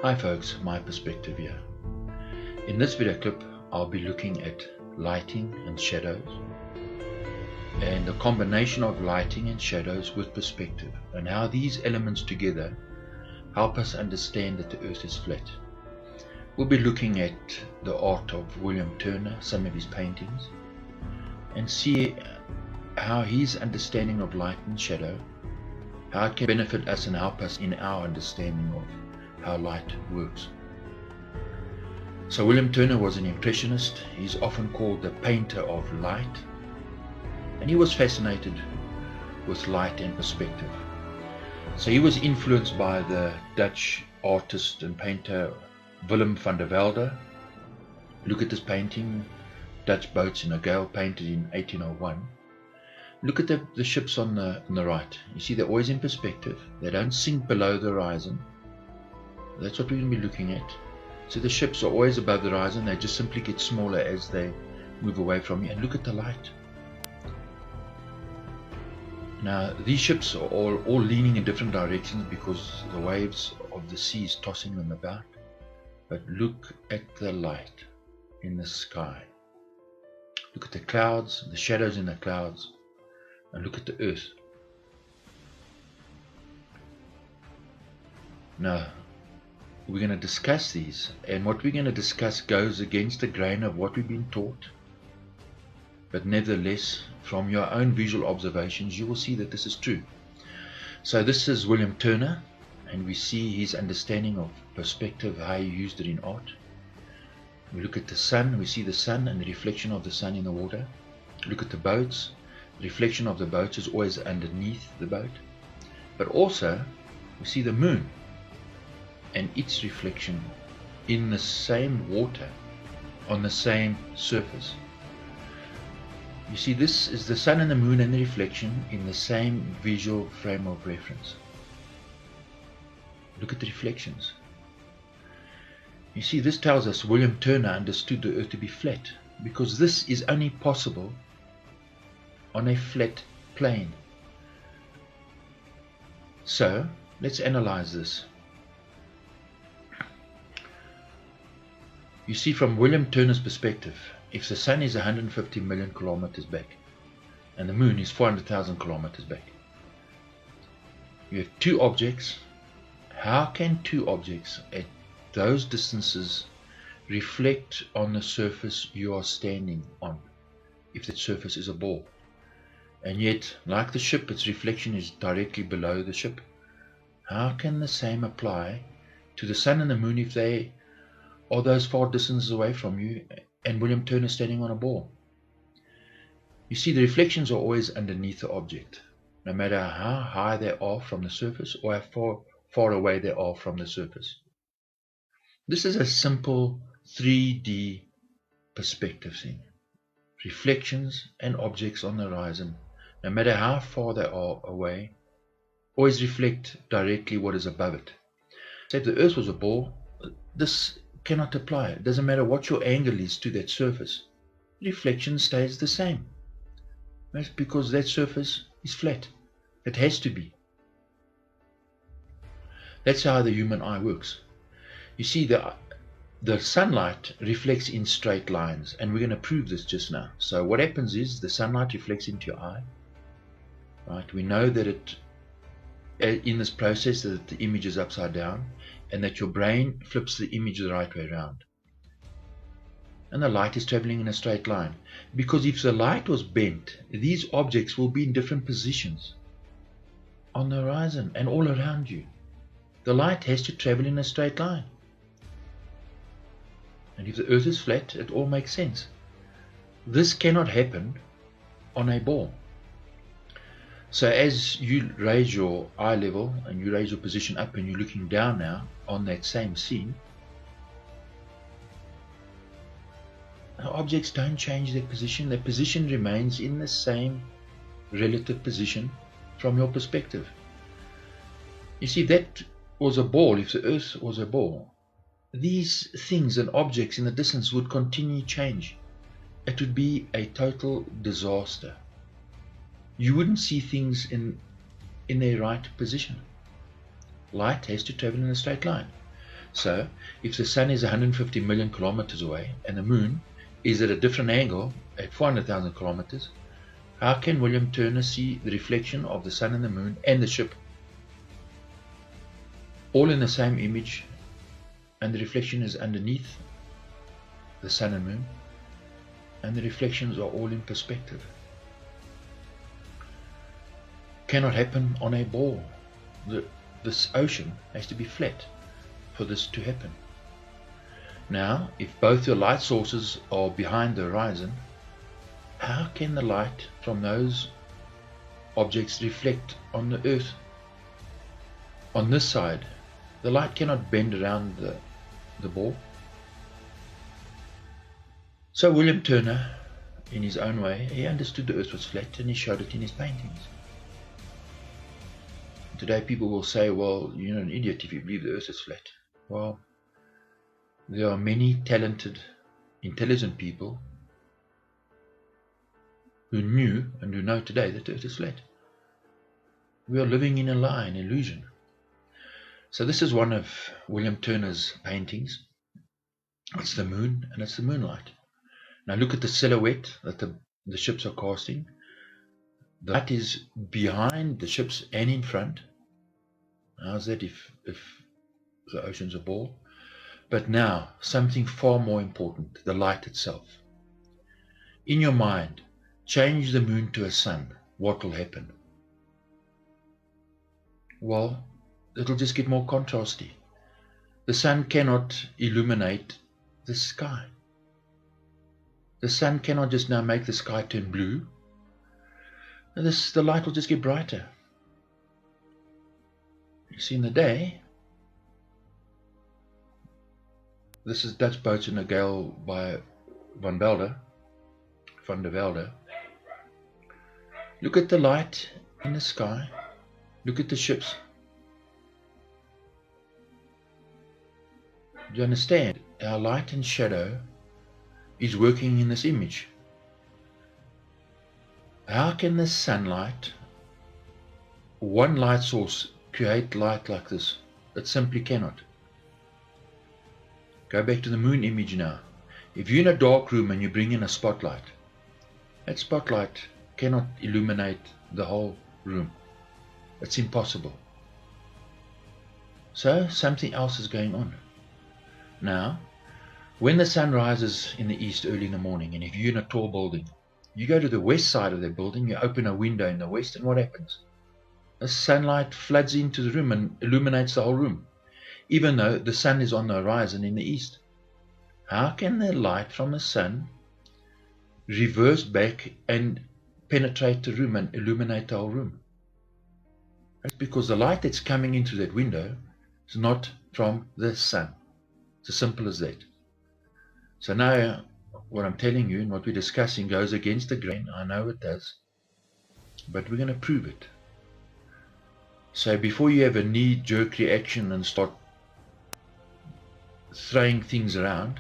Hi folks, my perspective here. In this video clip I'll be looking at lighting and shadows and the combination of lighting and shadows with perspective and how these elements together help us understand that the earth is flat. We'll be looking at the art of William Turner, some of his paintings, and see how his understanding of light and shadow, how it can benefit us and help us in our understanding of how light works. So William Turner was an impressionist. He's often called the painter of light, and he was fascinated with light and perspective. So he was influenced by the Dutch artist and painter Willem van der Velde. Look at this painting, Dutch boats in a gale, painted in 1801. Look at the ships on the right. You see they're always in perspective. They don't sink below the horizon. That's what we're going to be looking at. So the ships are always above the horizon. They just simply get smaller as they move away from you. And look at the light. Now these ships are all leaning in different directions because the waves of the sea is tossing them about. But look at the light in the sky. Look at the clouds, the shadows in the clouds, and look at the earth. Now we're going to discuss these, and what we're going to discuss goes against the grain of what we've been taught, but nevertheless from your own visual observations you will see that this is true. So this is William Turner, and we see his understanding of perspective, how he used it in art. We look at the sun, we see the sun and the reflection of the sun in the water. Look at the boats, the reflection of the boats is always underneath the boat. But also we see the moon and its reflection in the same water on the same surface. You see, this is the sun and the moon and the reflection in the same visual frame of reference. Look at the reflections. You see, this tells us William Turner understood the earth to be flat, because this is only possible on a flat plane. So let's analyze this. You see, from William Turner's perspective, if the sun is 150 million kilometers back and the moon is 400,000 kilometers back, you have two objects. How can two objects at those distances reflect on the surface you are standing on, if that surface is a ball? And yet, like the ship, its reflection is directly below the ship. How can the same apply to the sun and the moon if they are those far distances away from you and William Turner standing on a ball? You see, the reflections are always underneath the object, no matter how high they are from the surface or how far away they are from the surface. This is a simple 3D perspective thing. Reflections and objects on the horizon, no matter how far they are away, always reflect directly what is above it. So if the earth was a ball, this cannot apply. It doesn't matter what your angle is to that surface. Reflection stays the same. That's because that surface is flat. It has to be. That's how the human eye works. You see, the sunlight reflects in straight lines, and we're going to prove this just now. So what happens is the sunlight reflects into your eye. Right? We know that in this process that the image is upside down, and that your brain flips the image the right way around. And the light is traveling in a straight line. Because if the light was bent, these objects will be in different positions on the horizon and all around you. The light has to travel in a straight line. And if the earth is flat, it all makes sense. This cannot happen on a ball. So as you raise your eye level and you raise your position up and you're looking down now on that same scene, the objects don't change their position. Their position remains in the same relative position from your perspective. You see, that was a ball. If the earth was a ball, these things and objects in the distance would continue to change. It would be a total disaster. You wouldn't see things in their right position. Light has to travel in a straight line. So, if the sun is 150 million kilometers away and the moon is at a different angle at 400,000 kilometers, how can William Turner see the reflection of the sun and the moon and the ship all in the same image, and the reflection is underneath the sun and moon, and the reflections are all in perspective? Cannot happen on a ball. This ocean has to be flat for this to happen. Now, if both your light sources are behind the horizon, how can the light from those objects reflect on the earth? On this side, the light cannot bend around the ball. So William Turner, in his own way, he understood the earth was flat, and he showed it in his paintings. Today people will say, well, you're an idiot if you believe the earth is flat. Well, there are many talented, intelligent people who knew and who know today that the earth is flat. We are living in a lie, an illusion. So this is one of William Turner's paintings. It's the moon and it's the moonlight. Now look at the silhouette that the ships are casting. The light is behind the ships and in front. How's that if the ocean's a ball? But now, something far more important, the light itself. In your mind, change the moon to a sun. What will happen? Well, it'll just get more contrasty. The sun cannot illuminate the sky. The sun cannot just now make the sky turn blue. The light will just get brighter. You see, in the day, this is Dutch boats in a gale by Van der Velde. Look at the light in the sky. Look at the ships. Do you understand? Our light and shadow is working in this image. How can the sunlight, one light source, create light like this? It simply cannot. Go back to the moon image now. If you're in a dark room and you bring in a spotlight, that spotlight cannot illuminate the whole room. It's impossible. So something else is going on. Now, when the sun rises in the east early in the morning, and if you're in a tall building, you go to the west side of the building, you open a window in the west, and what happens? The sunlight floods into the room and illuminates the whole room, even though the sun is on the horizon in the east. How can the light from the sun reverse back and penetrate the room and illuminate the whole room? That's because the light that's coming into that window is not from the sun. It's as simple as that. So now what I'm telling you and what we're discussing goes against the grain. I know it does, but we're going to prove it. So before you have a knee-jerk reaction and start throwing things around,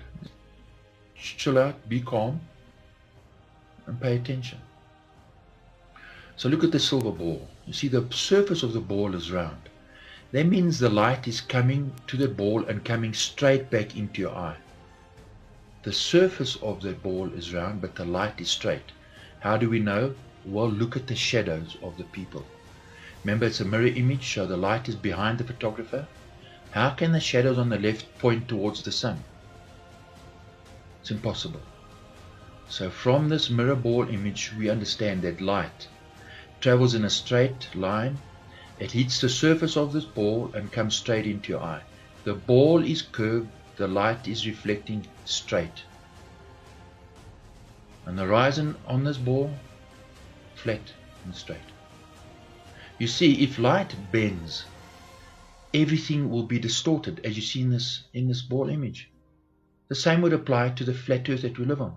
chill out, be calm, and pay attention. So look at the silver ball. You see the surface of the ball is round. That means the light is coming to the ball and coming straight back into your eye. The surface of the ball is round, but the light is straight. How do we know? Well, look at the shadows of the people. Remember, it's a mirror image, so the light is behind the photographer. How can the shadows on the left point towards the sun? It's impossible. So from this mirror ball image, we understand that light travels in a straight line. It hits the surface of this ball and comes straight into your eye. The ball is curved, the light is reflecting straight. And the horizon on this ball, flat and straight. You see, if light bends, everything will be distorted, as you see in this ball image. The same would apply to the flat earth that we live on.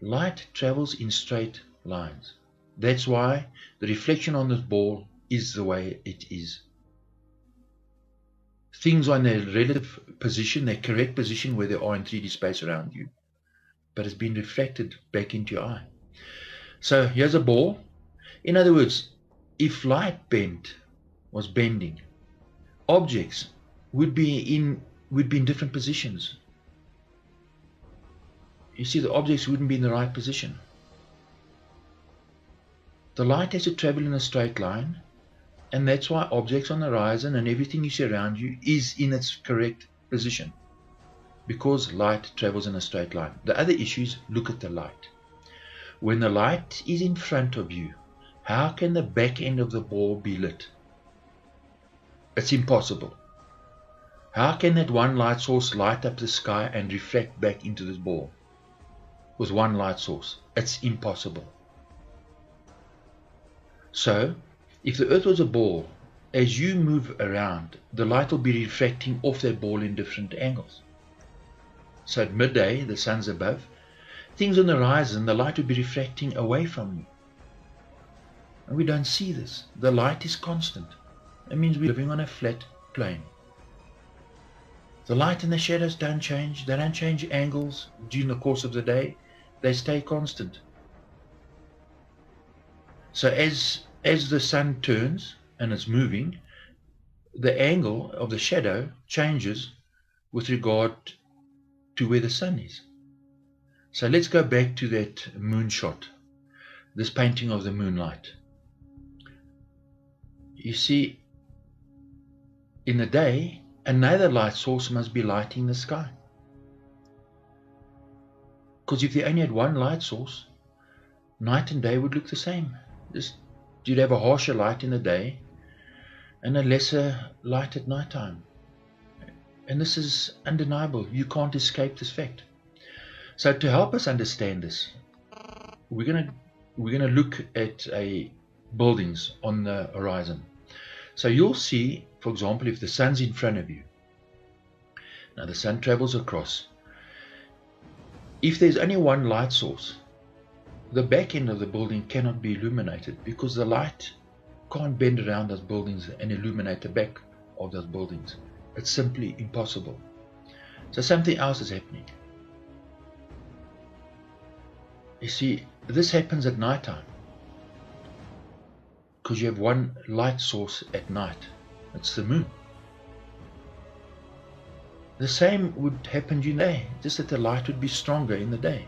Light travels in straight lines. That's why the reflection on this ball is the way it is. Things are in their relative position, their correct position where they are in 3D space around you, but it's been reflected back into your eye. So here's a ball. In other words, if light was bending, objects would be in different positions. You see, the objects wouldn't be in the right position. The light has to travel in a straight line, and that's why objects on the horizon and everything you see around you is in its correct position, because light travels in a straight line. The other issue is, look at the light. When the light is in front of you, how can the back end of the ball be lit? It's impossible. How can that one light source light up the sky and reflect back into this ball with one light source? It's impossible. So, if the earth was a ball, as you move around, the light will be refracting off that ball in different angles. So at midday, the sun's above, things on the horizon, the light will be refracting away from you. And we don't see this. The light is constant. That means we're living on a flat plane. The light and the shadows don't change. They don't change angles during the course of the day. They stay constant. So as the sun turns and it's moving, the angle of the shadow changes with regard to where the sun is. So let's go back to that moon shot, this painting of the moonlight. You see, in the day, another light source must be lighting the sky. Because if you only had one light source, night and day would look the same. You'd have a harsher light in the day and a lesser light at night time. And this is undeniable. You can't escape this fact. So to help us understand this, we're gonna look at buildings on the horizon. So you'll see, for example, if the sun's in front of you. Now the sun travels across. If there's only one light source, the back end of the building cannot be illuminated because the light can't bend around those buildings and illuminate the back of those buildings. It's simply impossible. So something else is happening. You see, this happens at night time because you have one light source at night. It's the moon. The same would happen during the day, just that the light would be stronger in the day.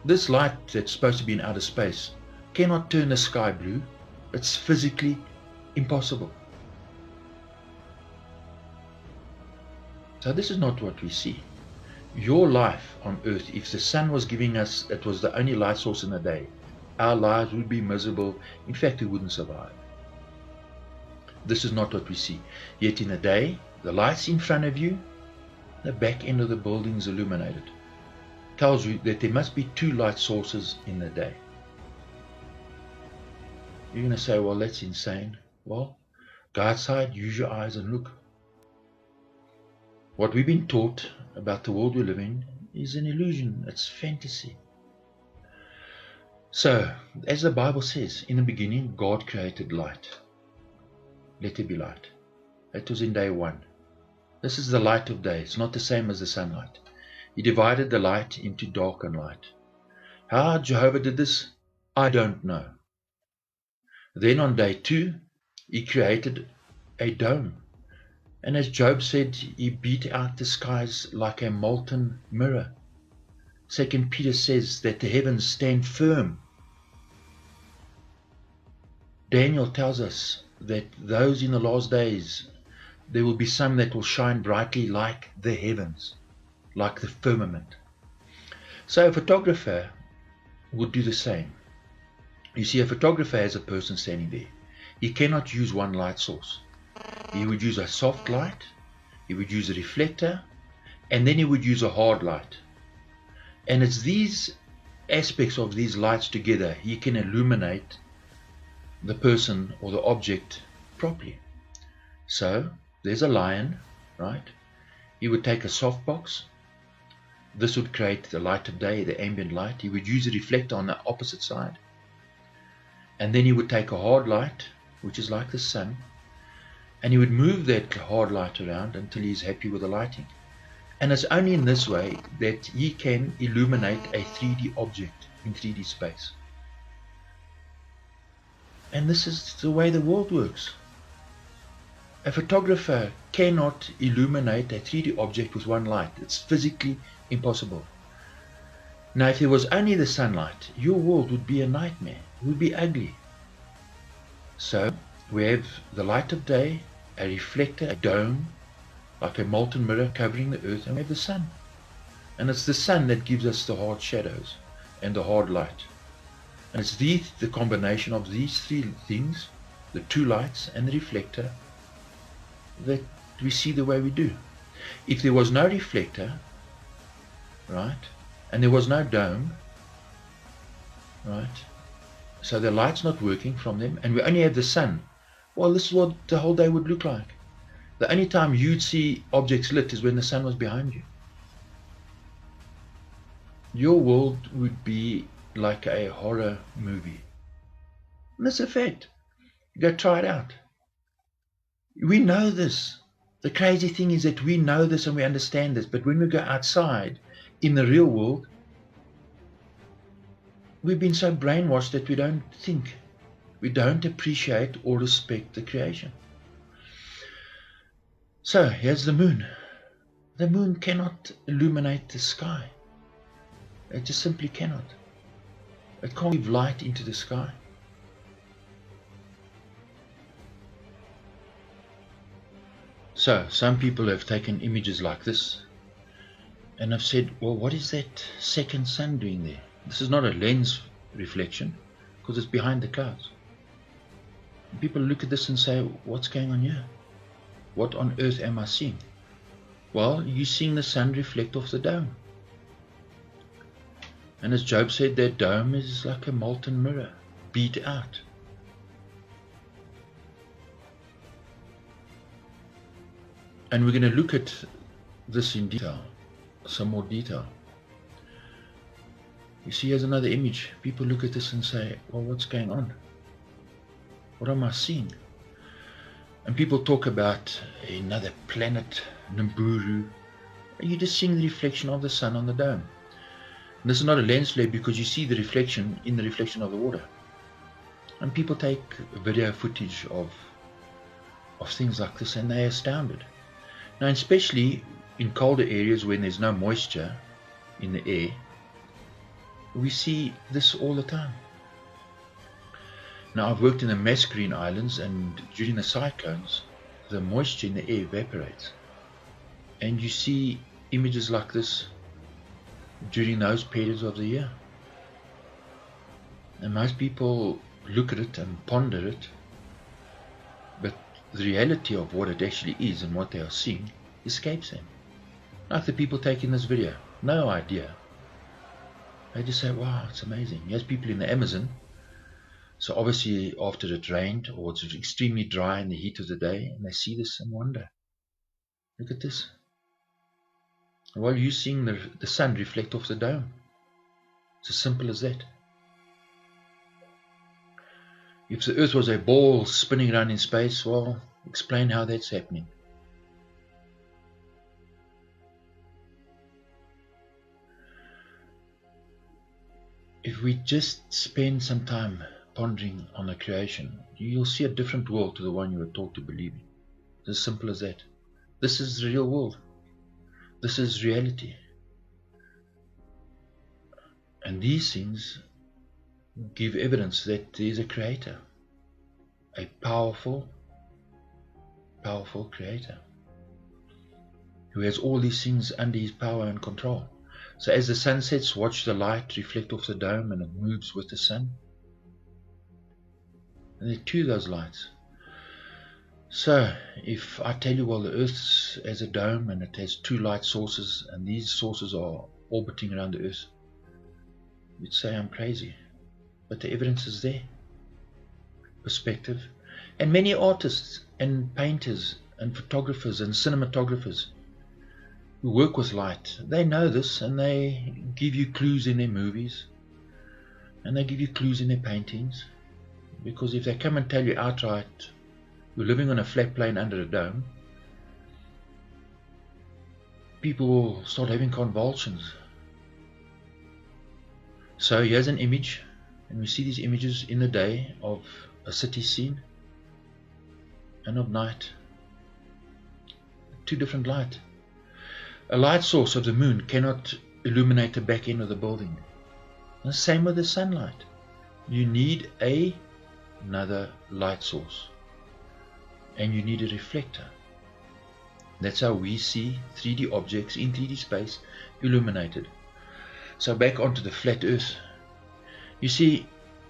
This light that's supposed to be in outer space cannot turn the sky blue. It's physically impossible. So this is not what we see. Your life on earth, if the sun was giving us, it was the only light source in the day, our lives would be miserable. In fact, we wouldn't survive. This is not what we see. Yet in the day, the light's in front of you, the back end of the building is illuminated. Tells you that there must be two light sources in the day. You're going to say, well, that's insane. Well, go outside, use your eyes and look. What we've been taught about the world we live in is an illusion. It's fantasy. So, as the Bible says, in the beginning, God created light. Let there be light. That was in day one. This is the light of day. It's not the same as the sunlight. He divided the light into dark and light. How Jehovah did this, I don't know. Then on day 2, he created a dome. And as Job said, he beat out the skies like a molten mirror. 2 Peter says that the heavens stand firm. Daniel tells us that those in the last days, there will be some that will shine brightly like the heavens, like the firmament. So a photographer would do the same. You see, a photographer has a person standing there. He cannot use one light source. He would use a soft light, he would use a reflector, and then he would use a hard light. And it's these aspects of these lights together he can illuminate the person or the object properly. So there's a lion, right? He would take a soft box. This would create the light of day, the ambient light. He would use a reflector on the opposite side. And then he would take a hard light, which is like the sun, and he would move that hard light around until he's happy with the lighting. And it's only in this way that he can illuminate a 3D object in 3D space. And this is the way the world works. A photographer cannot illuminate a 3D object with one light. It's physically impossible. Now, if there was only the sunlight, your world would be a nightmare. It would be ugly. So, we have the light of day, a reflector, a dome, like a molten mirror covering the earth, and we have the sun. And it's the sun that gives us the hard shadows and the hard light. And it's the combination of these three things, the two lights and the reflector, that we see the way we do. If there was no reflector, right, and there was no dome, right, so the light's not working from them, and we only have the sun, well, this is what the whole day would look like. The only time you'd see objects lit is when the sun was behind you. Your world would be like a horror movie. And that's a fact. Go try it out. We know this. The crazy thing is that we know this and we understand this, but when we go outside in the real world, we've been so brainwashed that we don't think. We don't appreciate or respect the creation. So here's the moon. The moon cannot illuminate the sky. It just simply cannot. It can't give light into the sky. So some people have taken images like this and have said, well, what is that second sun doing there? This is not a lens reflection because it's behind the clouds. And people look at this and say, what's going on here? What on earth am I seeing? Well, you're seeing the sun reflect off the dome. And as Job said, that dome is like a molten mirror, beat out. And we're going to look at this in detail, some more detail. You see, here's another image. People look at this and say, well, what's going on? What am I seeing? And people talk about another planet, Nibiru. You're just seeing the reflection of the sun on the dome. And this is not a lens flare because you see the reflection in the reflection of the water. And people take video footage of things like this and they're astounded. Now, especially in colder areas when there's no moisture in the air, we see this all the time. Now, I've worked in the Mascarene Islands, and during the cyclones, the moisture in the air evaporates. And you see images like this during those periods of the year. And most people look at it and ponder it, but the reality of what it actually is and what they are seeing escapes them. Like the people taking this video, no idea. They just say, wow, it's amazing. Here's people in the Amazon. So obviously after it rained or it's extremely dry in the heat of the day, and they see this and wonder, look at this. While you're seeing the sun reflect off the dome. It's as simple as that. If the earth was a ball spinning around in space, well, explain how that's happening. If we just spend some time pondering on the creation, you'll see a different world to the one you were taught to believe in. It's as simple as that. This is the real world. This is reality. And these things give evidence that there is a creator. A powerful, powerful creator. Who has all these things under his power and control. So as the sun sets, watch the light reflect off the dome and it moves with the sun. And there are two of those lights. So if I tell you, well, the earth has a dome and it has two light sources and these sources are orbiting around the earth, you'd say I'm crazy. But the evidence is there. Perspective. And many artists and painters and photographers and cinematographers who work with light, they know this and they give you clues in their movies and they give you clues in their paintings, because if they come and tell you outright we're living on a flat plane under a dome, people will start having convulsions. So here's an image, and we see these images in the day of a city scene and of night two different light. A light source of the moon cannot illuminate the back end of the building. And the same with the sunlight. You need another light source. And you need a reflector. That's how we see 3D objects in 3D space illuminated. So back onto the flat earth. You see,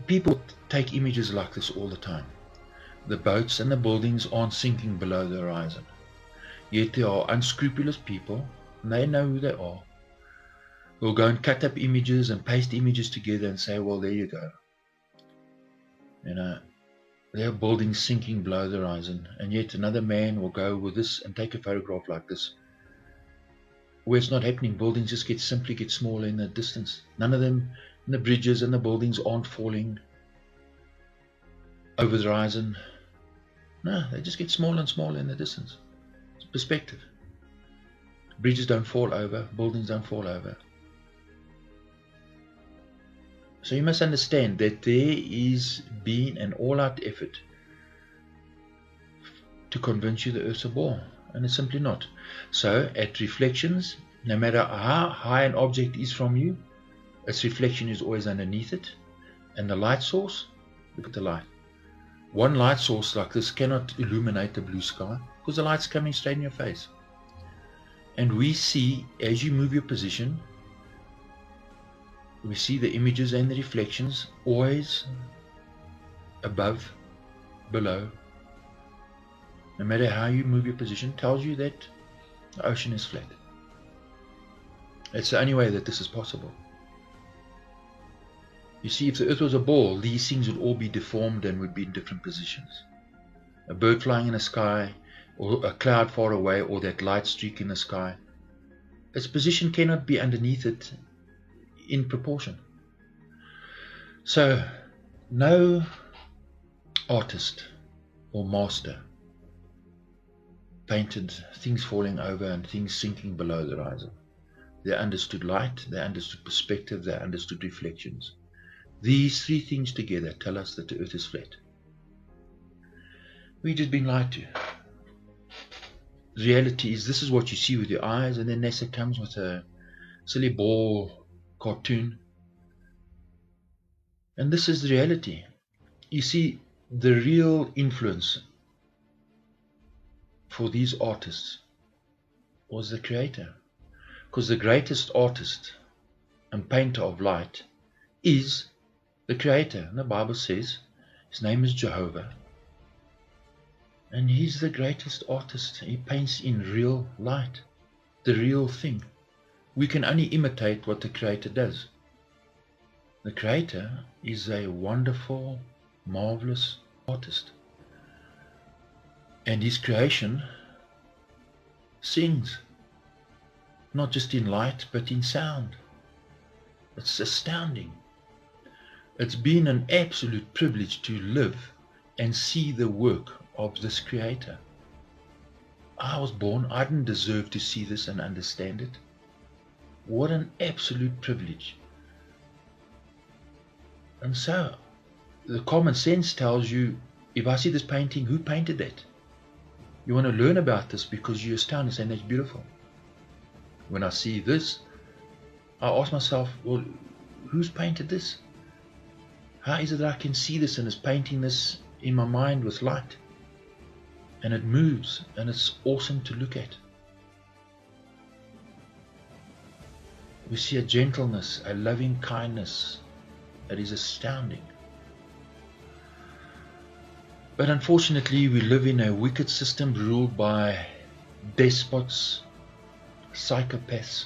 people take images like this all the time. The boats and the buildings aren't sinking below the horizon. Yet there are unscrupulous people, and they know who they are, who will go and cut up images and paste images together and say, well, there you go. You know, there are buildings sinking below the horizon, and yet another man will go with this and take a photograph like this, where it's not happening. Buildings just simply get smaller in the distance. None of them, the bridges and the buildings aren't falling over the horizon. No, they just get smaller and smaller in the distance. It's perspective. Bridges don't fall over, buildings don't fall over. So you must understand that there is been an all-out effort to convince you the earth's a ball, and it's simply not. So at reflections, no matter how high an object is from you, its reflection is always underneath it. And the light source, look at the light. One light source like this cannot illuminate the blue sky because the light's coming straight in your face. And we see, as you move your position, we see the images and the reflections always above, below. No matter how you move your position, tells you that the ocean is flat. It's the only way that this is possible. You see, if the earth was a ball, these things would all be deformed and would be in different positions. A bird flying in the sky, or a cloud far away, or that light streak in the sky. Its position cannot be underneath it in proportion. So, no artist or master painted things falling over and things sinking below the horizon. They understood light, they understood perspective, they understood reflections. These three things together tell us that the earth is flat. We've just been lied to. The reality is, this is what you see with your eyes, and then NASA comes with a silly ball cartoon. And this is the reality. You see, the real influence for these artists was the Creator. Because the greatest artist and painter of light is the Creator. And the Bible says his name is Jehovah. And he's the greatest artist. He paints in real light, the real thing. We can only imitate what the Creator does. The Creator is a wonderful, marvelous artist. And his creation sings, not just in light, but in sound. It's astounding. It's been an absolute privilege to live and see the work of this Creator. I was born, I didn't deserve to see this and understand it. What an absolute privilege. And so, the common sense tells you, if I see this painting, who painted that? You want to learn about this because you're astounded, saying that's beautiful. When I see this, I ask myself, well, who's painted this? How is it that I can see this and is painting this in my mind with light? And it moves, and it's awesome to look at. We see a gentleness, a loving kindness that is astounding. But unfortunately, we live in a wicked system ruled by despots, psychopaths,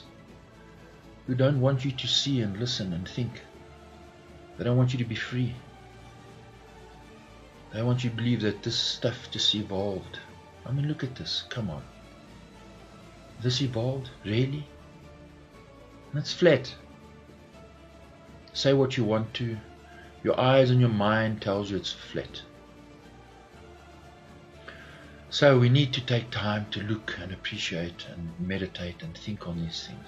who don't want you to see and listen and think. They don't want you to be free. They want you to believe that this stuff just evolved. I mean, look at this. Come on. This evolved? Really? And it's flat. Say what you want to. Your eyes and your mind tells you it's flat. So we need to take time to look and appreciate and meditate and think on these things.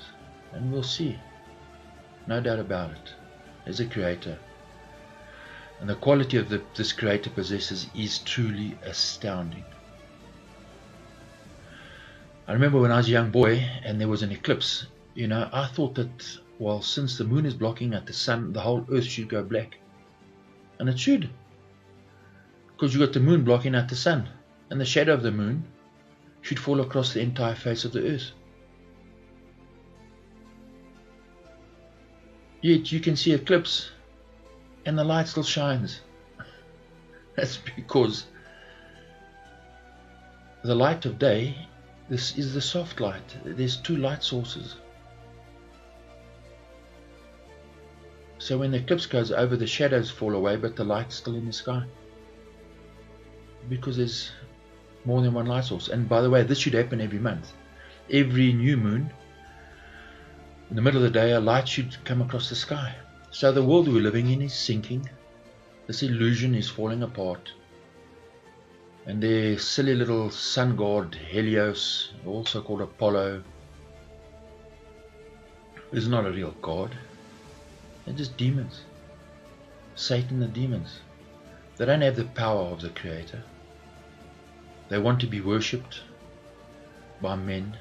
And we'll see. No doubt about it. There's a Creator. And the quality of this Creator possesses is truly astounding. I remember when I was a young boy and there was an eclipse, I thought that, well, since the moon is blocking at the sun, the whole earth should go black. And it should. Because you've got the moon blocking out the sun. And the shadow of the moon should fall across the entire face of the earth. Yet you can see eclipse and the light still shines. That's because the light of day, this is the soft light. There's two light sources. So when the eclipse goes over, the shadows fall away, but the light's still in the sky. Because there's more than one light source. And by the way, this should happen every month. Every new moon, in the middle of the day, a light should come across the sky. So the world we're living in is sinking. This illusion is falling apart. And their silly little sun god Helios, also called Apollo, is not a real god. They're just demons. Satan and demons. They don't have the power of the Creator. They want to be worshipped by men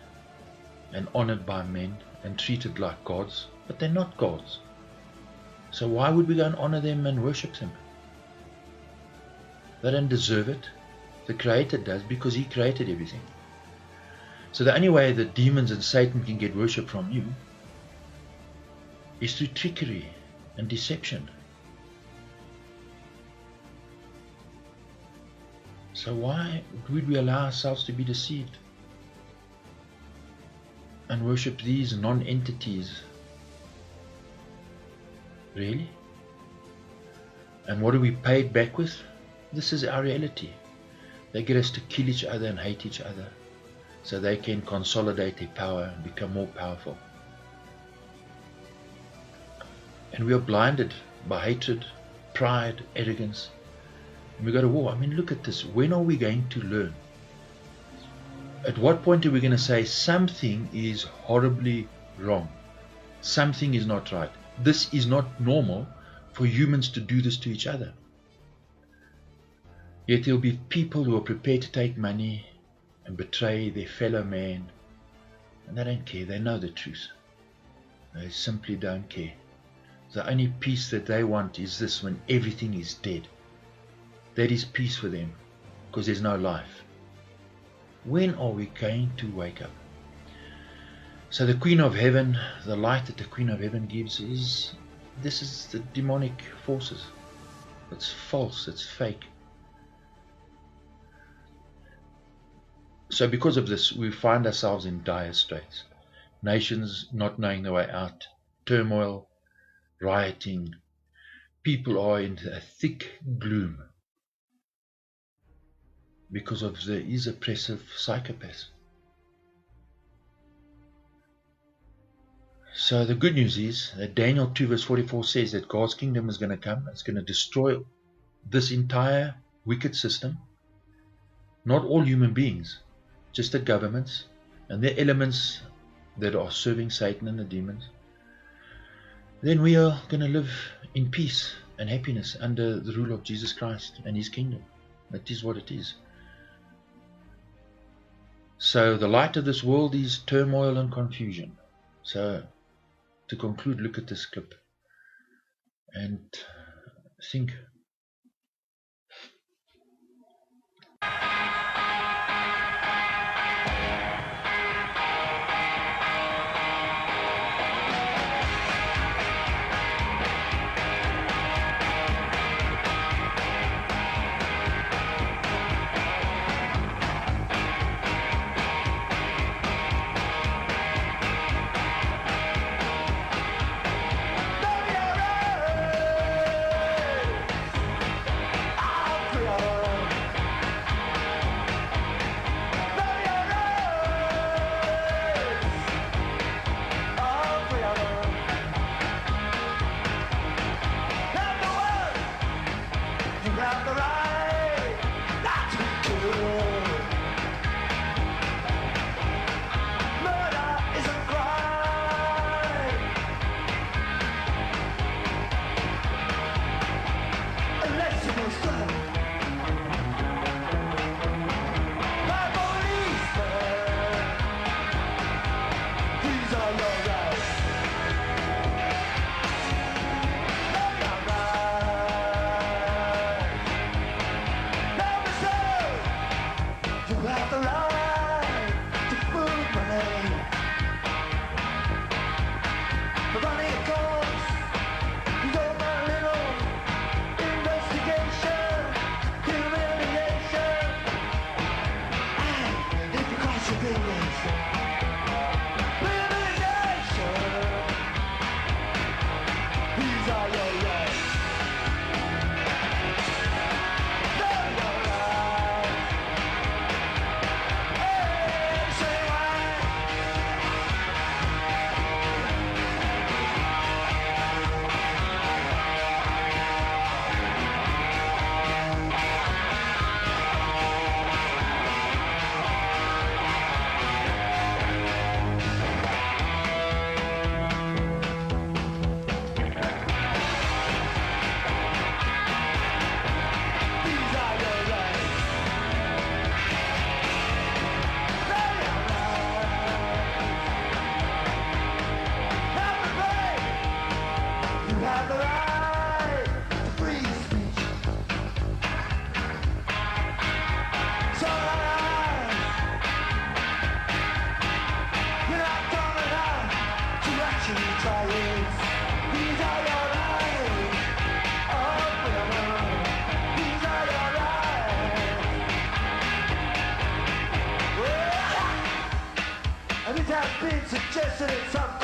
and honored by men and treated like gods, but they're not gods. So why would we go and honor them and worship them? They don't deserve it. The Creator does, because He created everything. So the only way that demons and Satan can get worship from you is through trickery and deception. So why would we allow ourselves to be deceived and worship these non-entities? Really? And what are we paid back with? This is our reality. They get us to kill each other and hate each other so they can consolidate their power and become more powerful. And we are blinded by hatred, pride, arrogance. And we go to war. I mean, look at this. When are we going to learn? At what point are we going to say something is horribly wrong? Something is not right. This is not normal for humans to do this to each other. Yet there will be people who are prepared to take money and betray their fellow man. And they don't care. They know the truth. They simply don't care. The only peace that they want is this, when everything is dead. That is peace for them, because there's no life. When are we going to wake up? So the Queen of Heaven, the light that the Queen of Heaven gives is, this is the demonic forces. It's false, it's fake. So because of this, we find ourselves in dire straits. Nations not knowing the way out, turmoil, rioting. People are in a thick gloom because of these oppressive psychopaths. So the good news is that Daniel 2 verse 44 says that God's kingdom is going to come. It's going to destroy this entire wicked system. Not all human beings, just the governments and the elements that are serving Satan and the demons. Then we are going to live in peace and happiness under the rule of Jesus Christ and His kingdom. That is what it is. So the light of this world is turmoil and confusion. So to conclude, look at this clip and think. been suggested it's something